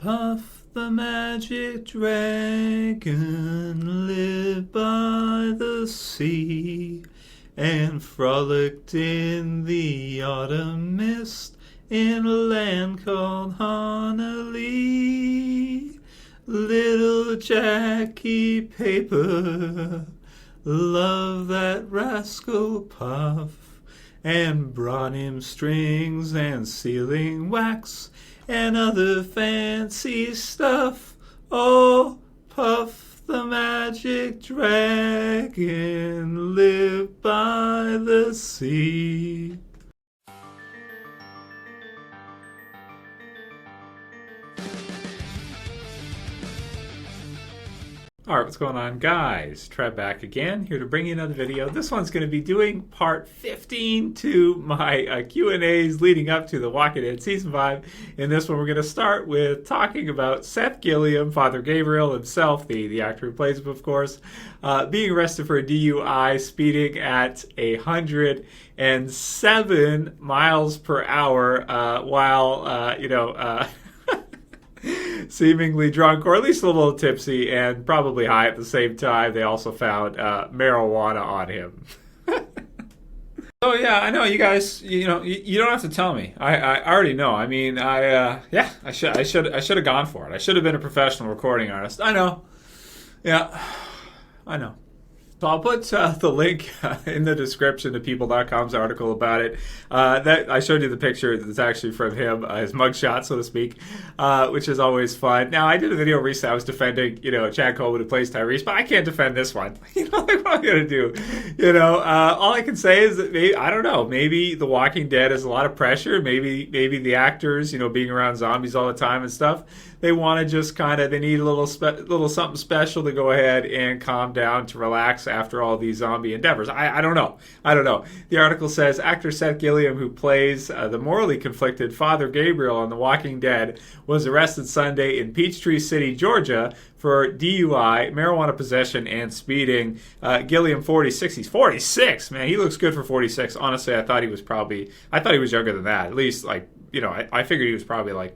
Puff the magic dragon lived by the sea and frolicked in the autumn mist in a land called Honolulu. Little Jackie Paper loved that rascal Puff and brought him strings and sealing wax and other fancy stuff. Oh, Puff the magic dragon lived by the sea. Alright, what's going on, guys? Trev back again, here to bring you another video. This one's going to be doing part 15 to my Q&As leading up to The Walking Dead Season 5. In this one, we're going to start with talking about Seth Gilliam, Father Gabriel himself, the actor who plays him, of course, being arrested for a DUI, speeding at 107 miles per hour while, seemingly drunk, or at least a little tipsy, and probably high at the same time. They also found marijuana on him. So yeah, I know you guys. You don't have to tell me. I already know. I mean, I should have gone for it. I should have been a professional recording artist. I know. Yeah, I know. So I'll put the link in the description to People.com's article about it. That I showed you the picture that's actually from him, his mugshot, so to speak, which is always fun. Now, I did a video recently. I was defending, Chad Coleman who plays Tyrese, but I can't defend this one. Like, what am I going to do? All I can say is that I don't know. Maybe The Walking Dead has a lot of pressure. Maybe the actors, being around zombies all the time and stuff, they want to just they need a little something special to go ahead and calm down, to relax after all these zombie endeavors. I don't know. The article says actor Seth Gilliam, who plays the morally conflicted Father Gabriel on The Walking Dead, was arrested Sunday in Peachtree City, Georgia, for DUI, marijuana possession, and speeding. Gilliam, 46. He's 46, man. He looks good for 46. Honestly, I thought he was younger than that. At least, I figured he was probably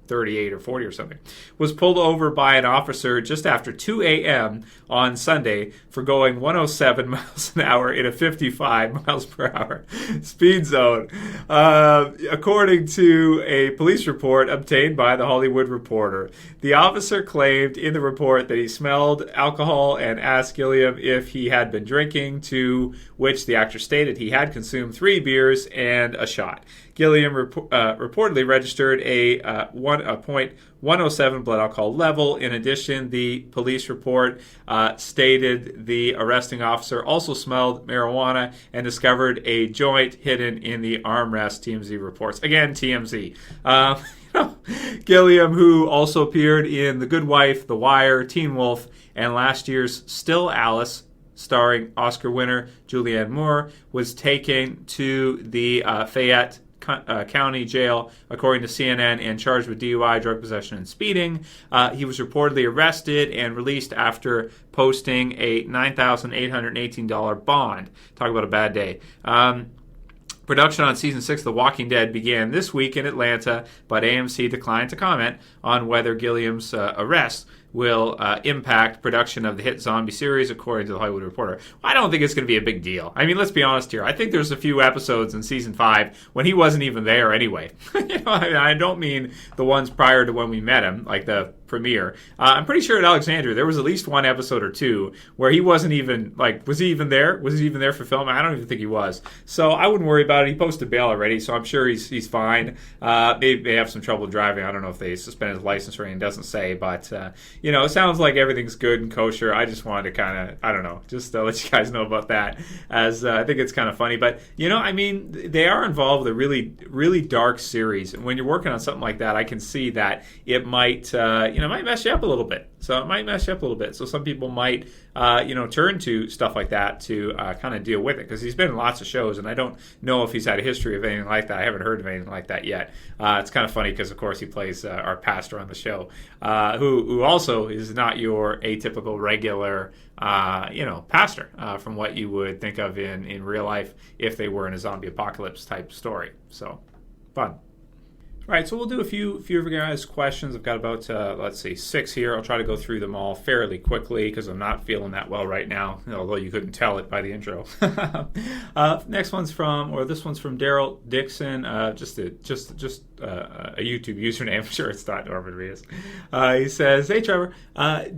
38 or 40 or something. Was pulled over by an officer just after 2 a.m. on Sunday for going 107 miles an hour in a 55 miles per hour speed zone. According to a police report obtained by The Hollywood Reporter, the officer claimed in the report that he smelled alcohol and asked Gilliam if he had been drinking, to which the actor stated he had consumed 3 beers and a shot. Gilliam reportedly registered a 1.107 blood alcohol level. In addition, the police report stated the arresting officer also smelled marijuana and discovered a joint hidden in the armrest, TMZ reports. Again, TMZ. Gilliam, who also appeared in The Good Wife, The Wire, Teen Wolf, and last year's Still Alice, starring Oscar winner Julianne Moore, was taken to the Fayette County Jail, according to CNN, and charged with DUI, drug possession, and speeding. He was reportedly arrested and released after posting a $9,818 bond. Talk about a bad day. Production on Season 6 of The Walking Dead began this week in Atlanta, but AMC declined to comment on whether Gilliam's arrest will impact production of the hit zombie series, according to The Hollywood Reporter. I don't think it's going to be a big deal. I mean, let's be honest here. I think there's a few episodes in Season 5 when he wasn't even there anyway. I don't mean the ones prior to when we met him, like the premiere. I'm pretty sure at Alexandria there was at least one episode or two where he wasn't even, was he even there? Was he even there for filming? I don't even think he was. So I wouldn't worry about it. He posted bail already, so I'm sure he's fine. They have some trouble driving. I don't know if they suspended his license or anything. It doesn't say, but it sounds like everything's good and kosher. I just wanted to just let you guys know about that, as I think it's kind of funny. But, they are involved with a really, really dark series. And when you're working on something like that, I can see that it might, it might mess you up a little bit. So some people might, turn to stuff like that to kind of deal with it, because he's been in lots of shows, and I don't know if he's had a history of anything like that. I haven't heard of anything like that yet. It's kind of funny because, of course, he plays our pastor on the show, who also is not your atypical regular, pastor from what you would think of in real life if they were in a zombie apocalypse type story. So, fun. All right, so we'll do a few of your guys' questions. I've got about, let's see, 6 here. I'll try to go through them all fairly quickly because I'm not feeling that well right now, although you couldn't tell it by the intro. This one's from Daryl Dixon, just a YouTube username. I'm sure it's not Norman Reedus. He says, "Hey Trevor,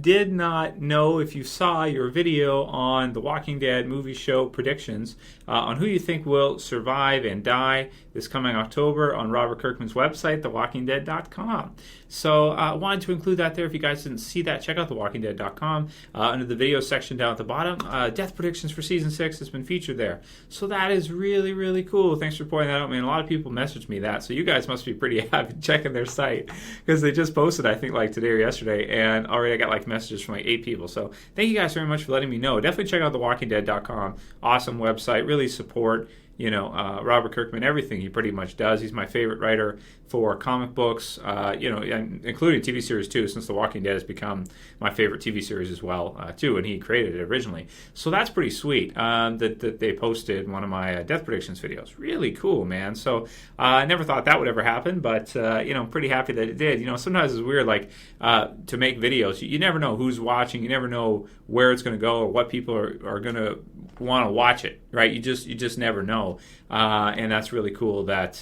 did not know if you saw your video on the Walking Dead movie show predictions on who you think will survive and die this coming October on Robert Kirkman's website, thewalkingdead.com. So I wanted to include that there. If you guys didn't see that, check out thewalkingdead.com. Under the video section down at the bottom, death predictions for season 6 has been featured there. So that is really, really cool. Thanks for pointing that out, man. A lot of people messaged me that, so you guys must be pretty happy checking their site because they just posted, I think, like today or yesterday, and already I got like messages from like 8 people. So thank you guys very much for letting me know. Definitely check out thewalkingdead.com. Awesome website. Really support Robert Kirkman, everything he pretty much does. He's my favorite writer for comic books, including TV series too, since The Walking Dead has become my favorite TV series as well, too, and he created it originally. So that's pretty sweet that they posted one of my death predictions videos. Really cool, man. So I never thought that would ever happen, but, I'm pretty happy that it did. Sometimes it's weird, like, to make videos. You never know who's watching. You never know where it's going to go or what people are going to want to watch it, right? You just never know, and that's really cool that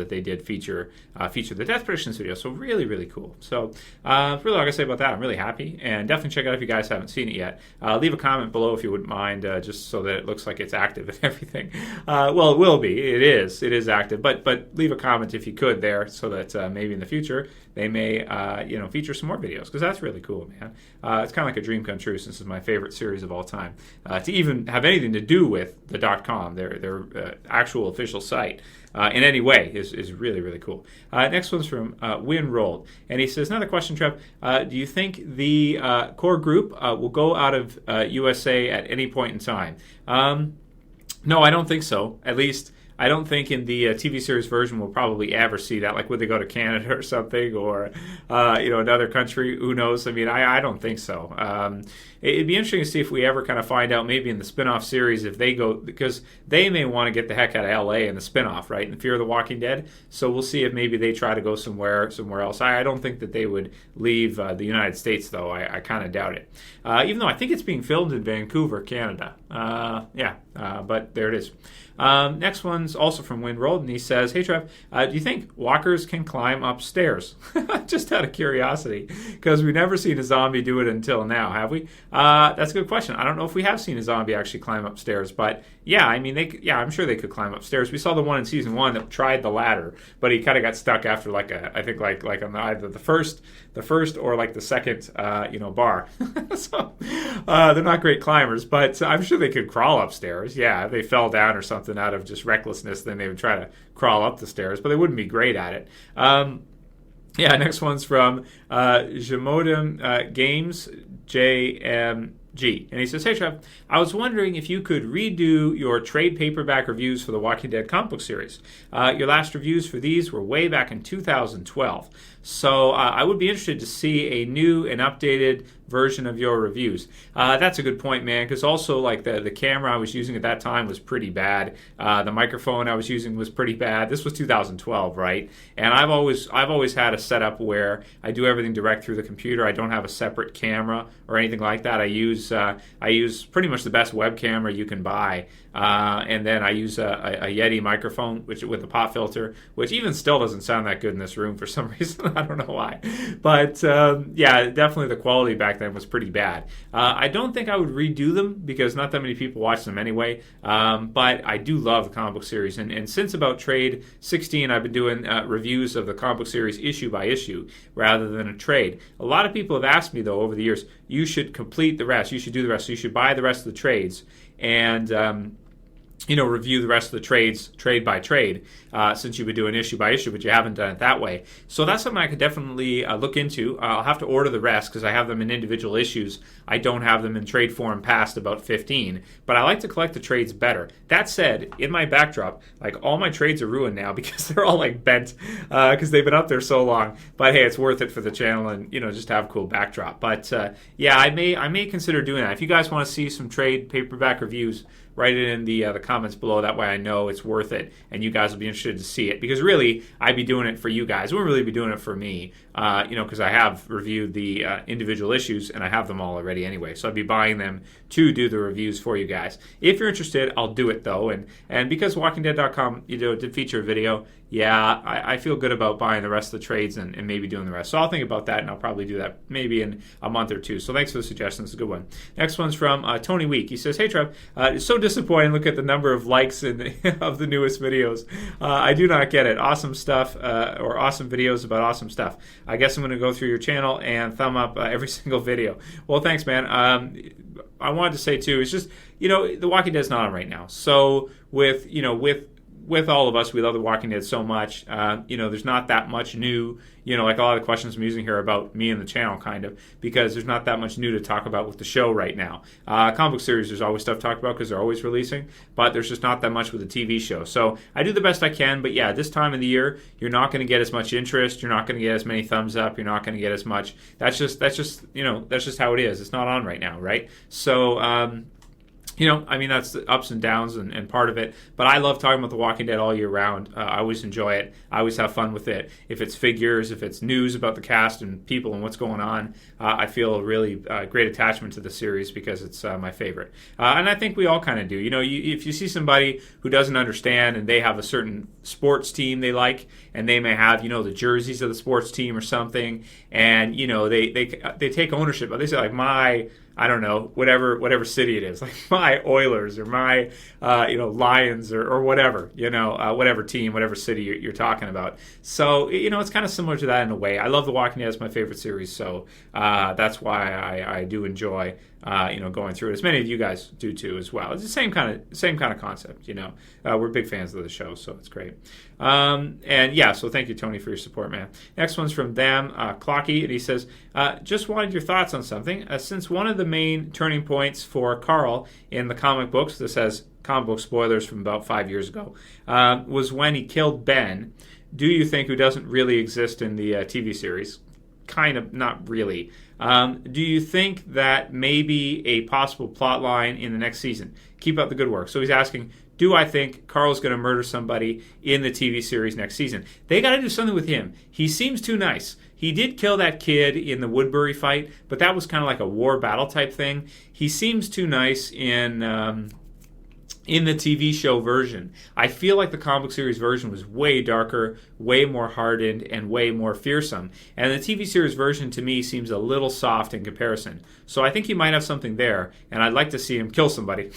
they did feature the death predictions video. So really, really cool. So really, like I say about that, I'm really happy, and definitely check it out if you guys haven't seen it yet. Leave a comment below if you wouldn't mind, just so that it looks like it's active and everything. Well, it will be. It is active, but leave a comment if you could there, so that maybe in the future they may feature some more videos, because that's really cool, man. It's kind of like a dream come true, since it's my favorite series of all time. To even have anything to do with the .com, their actual official site, in any way is really, really cool. Next one's from WindRold, and he says, another question, Trev. Do you think the core group will go out of USA at any point in time? No, I don't think so. At least I don't think in the TV series version we'll probably ever see that. Like, would they go to Canada or something, or another country? Who knows? I mean, I don't think so. It'd be interesting to see if we ever kind of find out, maybe in the spinoff series, if they go, because they may want to get the heck out of LA in the spinoff, right? In Fear of the Walking Dead. So we'll see if maybe they try to go somewhere else. I don't think that they would leave the United States, though. I kind of doubt it. Even though I think it's being filmed in Vancouver, Canada. But there it is. Next one's also from WindRold, and he says, "Hey Trev, do you think walkers can climb upstairs?" Just out of curiosity, because we've never seen a zombie do it until now, have we? That's a good question. I don't know if we have seen a zombie actually climb upstairs, but yeah, I mean, I'm sure they could climb upstairs. We saw the one in season 1 that tried the ladder, but he kind of got stuck after like on either the first or like the second bar. So they're not great climbers, but I'm sure they could crawl upstairs. Yeah, if they fell down or something out of just recklessness, then they would try to crawl up the stairs, but they wouldn't be great at it. Next one's from Jamodem Games, JMG. And he says, "Hey Trev, I was wondering if you could redo your trade paperback reviews for the Walking Dead comic book series. Your last reviews for these were way back in 2012. So I would be interested to see a new and updated version of your reviews." That's a good point, man, because also like the camera I was using at that time was pretty bad. The microphone I was using was pretty bad. This was 2012, right? And I've always had a setup where I do everything direct through the computer. I don't have a separate camera or anything like that. I use pretty much the best web camera you can buy. And then I use a Yeti microphone, which with a pop filter, which even still doesn't sound that good in this room for some reason. I don't know why. But definitely the quality back then was pretty bad. I don't think I would redo them because not that many people watch them anyway. But I do love the comic book series. And since about Trade 16, I've been doing reviews of the comic book series issue by issue rather than a trade. A lot of people have asked me, though, over the years, you should complete the rest. You should do the rest. So you should buy the rest of the trades and review the rest of the trades trade by trade, since you've been doing issue by issue, but you haven't done it that way. So that's something I could definitely look into. I'll have to order the rest because I have them in individual issues. I don't have them in trade form past about 15, but I like to collect the trades better. That said, in my backdrop, like all my trades are ruined now because they're all like bent because they've been up there so long. But hey, it's worth it for the channel and just have a cool backdrop. But I may consider doing that. If you guys want to see some trade paperback reviews write it in the comments below. That way I know it's worth it, and you guys will be interested to see it. Because really, I'd be doing it for you guys. I wouldn't really be doing it for me, because I have reviewed the individual issues, and I have them all already anyway. So I'd be buying them to do the reviews for you guys. If you're interested, I'll do it though. And because WalkingDead.com, did feature a video, yeah, I feel good about buying the rest of the trades and maybe doing the rest. So I'll think about that, and I'll probably do that maybe in a month or two. So thanks for the suggestion. It's a good one. Next one's from Tony Week. He says, "Hey Trev, it's so disappointing. Look at the number of likes of the newest videos. I do not get it. Awesome stuff, or awesome videos about awesome stuff. I guess I'm going to go through your channel and thumb up every single video." Well, thanks, man. I wanted to say too, it's just, The Walking Dead's not on right now. So with all of us, we love The Walking Dead so much. There's not that much new, like a lot of the questions I'm using here about me and the channel, kind of, because there's not that much new to talk about with the show right now. Comic book series, there's always stuff to talk about because they're always releasing, but there's just not that much with the TV show. So I do the best I can, but yeah, this time of the year, you're not going to get as much interest. You're not going to get as many thumbs up. You're not going to get as much. That's just how it is. It's not on right now, right? So, that's the ups and downs and part of it. But I love talking about The Walking Dead all year round. I always enjoy it. I always have fun with it. If it's figures, if it's news about the cast and people and what's going on, I feel a really great attachment to the series because it's my favorite. And I think we all kind of do. If you see somebody who doesn't understand and they have a certain sports team they like, and they may have, the jerseys of the sports team or something, and, they take ownership. They say, like, I don't know, whatever city it is, like my Oilers or my, Lions or whatever, whatever team, whatever city you're talking about. So, it's kind of similar to that in a way. I love The Walking Dead. It's my favorite series, so that's why I do enjoy, going through it. As many of you guys do too as well. It's the same kind of concept, We're big fans of the show, so it's great. So thank you, Tony, for your support, man. Next one's from them, Clocky, and he says, just wanted your thoughts on something. Since one of the main turning points for Carl in the comic books, this has comic book spoilers from about 5 years ago, was when he killed Ben. Do you think, who doesn't really exist in the TV series? Kind of, not really. Do you think that maybe a possible plot line in the next season? Keep up the good work. So he's asking, do I think Carl's going to murder somebody in the TV series next season? They got to do something with him. He seems too nice. He did kill that kid in the Woodbury fight, but that was kind of like a war battle type thing. He seems too nice in the TV show version. I feel like the comic series version was way darker, way more hardened, and way more fearsome. And the TV series version, to me, seems a little soft in comparison. So I think he might have something there, and I'd like to see him kill somebody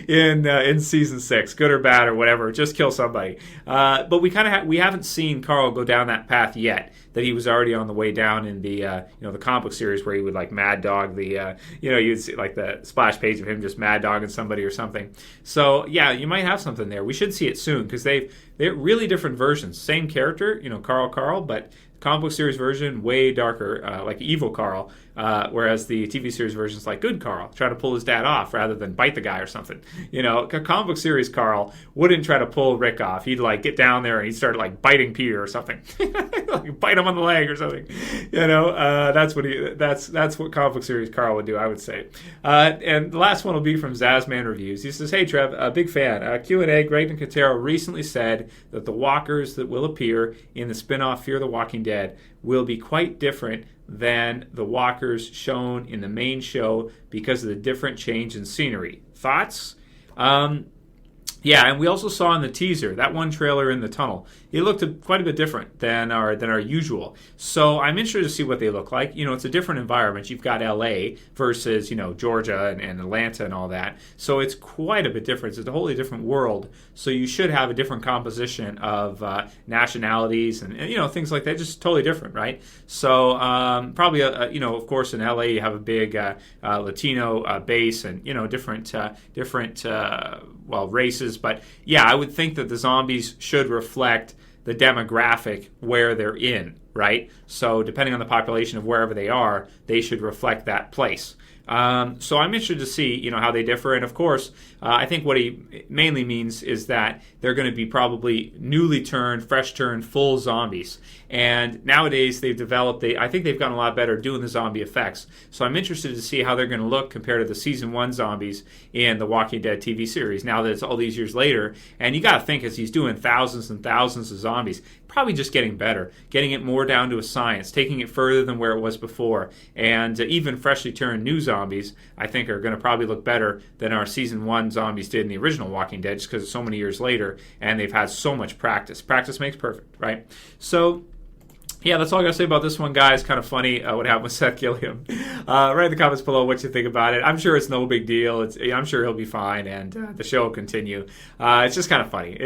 in season 6, good or bad or whatever. Just kill somebody. But we haven't seen Carl go down that path yet. That he was already on the way down in the the comic book series where he would like mad dog the you'd see like the splash page of him just mad dogging somebody or something. So yeah, you might have something there. We should see it soon because they're really different versions. Same character, Carl, but comic book series version way darker, like evil Carl, whereas the TV series version is like good Carl, trying to pull his dad off rather than bite the guy or something. Comic book series Carl wouldn't try to pull Rick off. He'd like get down there and he'd start like biting Peter or something, like bite him on the leg or something. That's what comic book series Carl would do, I would say. And the last one will be from Zazman Reviews. He says, "Hey Trev, a big fan. Q&A. Greg Nicotero recently said that the walkers that will appear in the spin-off Fear the Walking Dead will be quite different than the walkers shown in the main show because of the different change in scenery. Thoughts?" Yeah, and we also saw in the teaser, that one trailer in the tunnel, it looked quite a bit different than our usual. So I'm interested to see what they look like. It's a different environment. You've got LA versus, Georgia and Atlanta and all that. So it's quite a bit different. It's a wholly different world. So you should have a different composition of nationalities and things like that. Just totally different, right? So probably, of course, in LA you have a big Latino base and, different races. But yeah, I would think that the zombies should reflect the demographic where they're in, right? So depending on the population of wherever they are, they should reflect that place. So I'm interested to see, how they differ. And of course, I think what he mainly means is that they're going to be probably newly turned, fresh turned, full zombies. And nowadays they've developed, I think they've gotten a lot better doing the zombie effects. So I'm interested to see how they're going to look compared to the season 1 zombies in the Walking Dead TV series. Now that it's all these years later, and you got to think as he's doing thousands and thousands of zombies, probably just getting better, getting it more down to a science, taking it further than where it was before. And even freshly turned new zombies, I think, are going to probably look better than our season 1 zombies did in the original Walking Dead, just because it's so many years later and they've had so much practice. Practice makes perfect, right? So yeah, that's all I got to say about this one, guys. Kind of funny what happened with Seth Gilliam. Write in the comments below what you think about it. I'm sure it's no big deal. I'm sure he'll be fine, and the show will continue. It's just kind of funny.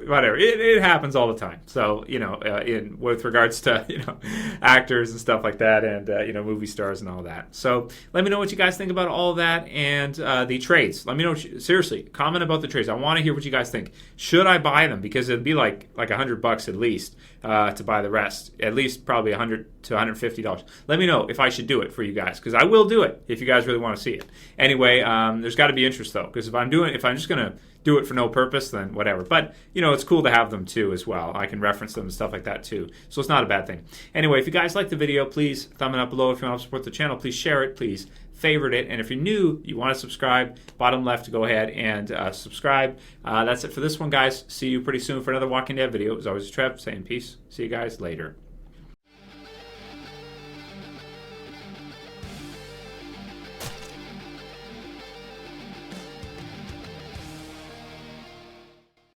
Whatever. It happens all the time. So, with regards to, actors and stuff like that, and, movie stars and all that. So let me know what you guys think about all of that and the trades. Let me know, seriously, comment about the trades. I want to hear what you guys think. Should I buy them? Because it'd be like $100 at least to buy the rest. At least probably $100 to $150. Let me know if I should do it for you guys, because I will do it if you guys really want to see it. Anyway, there's got to be interest though, because if I'm just gonna do it for no purpose, then whatever. But it's cool to have them too as well. I can reference them and stuff like that too, so it's not a bad thing. Anyway, if you guys like the video, please thumb it up below. If you want to support the channel, please share it. Please favorite it, and if you're new, you want to subscribe, bottom left, go ahead and subscribe. That's it for this one, guys. See you pretty soon for another Walking Dead video. As always, Trev saying peace. See you guys later.